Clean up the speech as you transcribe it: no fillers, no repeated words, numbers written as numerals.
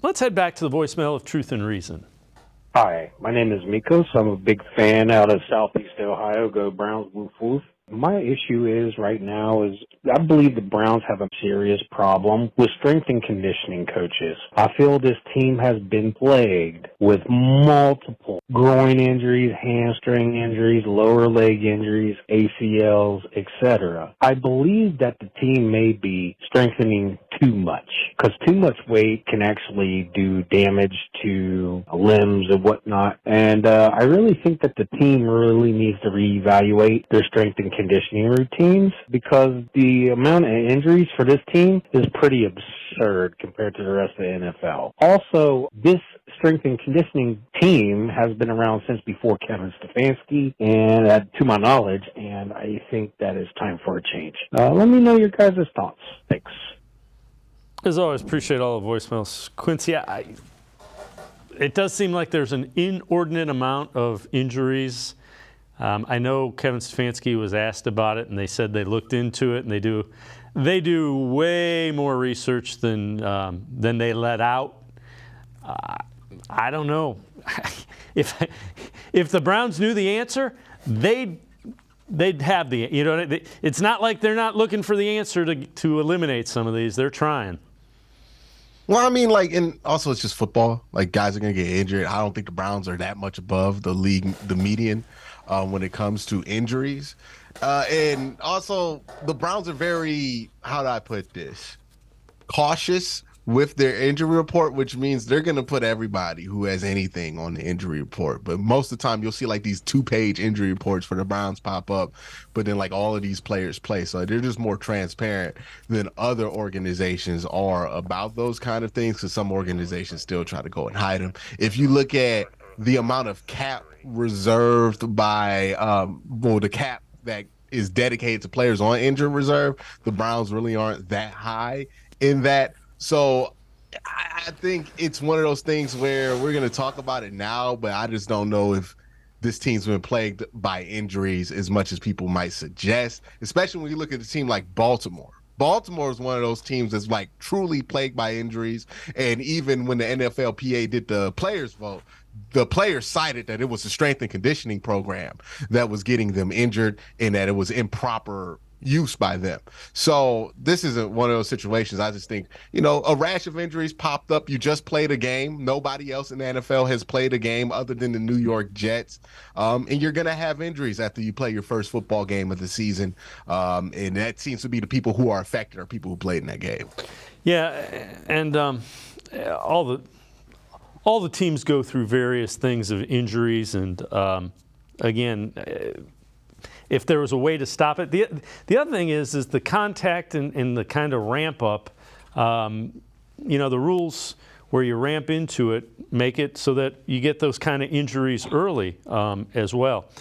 Let's head back to the voicemail of Truth and Reason. Hi, my name is Mikos. I'm a big fan out of Southeast Ohio. Go Browns, woof woof. My issue is right now is I believe the Browns have a serious problem with strength and conditioning coaches. I feel this team has been plagued with multiple groin injuries, hamstring injuries, lower leg injuries, ACLs, etc. I believe that the team may be strengthening too much because too much weight can actually do damage to limbs and whatnot. And I really think that the team really needs to reevaluate their strength and conditioning routines because the amount of injuries for this team is pretty absurd compared to the rest of the NFL. Also, this strength and conditioning team has been around since before Kevin Stefanski, and to my knowledge, and I think that it's time for a change. Let me know your guys' thoughts. Thanks. As always, appreciate all the voicemails. Quincy, it does seem like there's an inordinate amount of injuries. I know Kevin Stefanski was asked about it, and they said they looked into it, and they do way more research than they let out. I don't know. If the Browns knew the answer, they'd have the, it's not like they're not looking for the answer to eliminate some of these. They're trying. Well, I mean, and also it's just football. Like, guys are going to get injured. I don't think the Browns are that much above the league, the median, when it comes to injuries. And also, the Browns are very, how do I put this, cautious with their injury report, which means they're going to put everybody who has anything on the injury report. But most of the time, you'll see like these 2-page injury reports for the Browns pop up, but then like all of these players play. So they're just more transparent than other organizations are about those kind of things, because some organizations still try to go and hide them. If you look at the amount of cap reserved by, the cap that is dedicated to players on injury reserve, the Browns really aren't that high in that. So I think it's one of those things where we're going to talk about it now, but I just don't know if this team's been plagued by injuries as much as people might suggest, especially when you look at a team like Baltimore. Baltimore is one of those teams that's like truly plagued by injuries. And even when the NFLPA did the players vote, the players cited that it was a strength and conditioning program that was getting them injured and that it was improper use by them. So this isn't one of those situations. I just think, a rash of injuries popped up. You just played a game. Nobody else in the NFL has played a game other than the New York Jets. And you're going to have injuries after you play your first football game of the season. And that seems to be the people who are affected are people who played in that game. Yeah, and all the teams go through various things of injuries, and again, if there was a way to stop it. The other thing is the contact and the kind of ramp up. The rules where you ramp into it make it so that you get those kind of injuries early as well.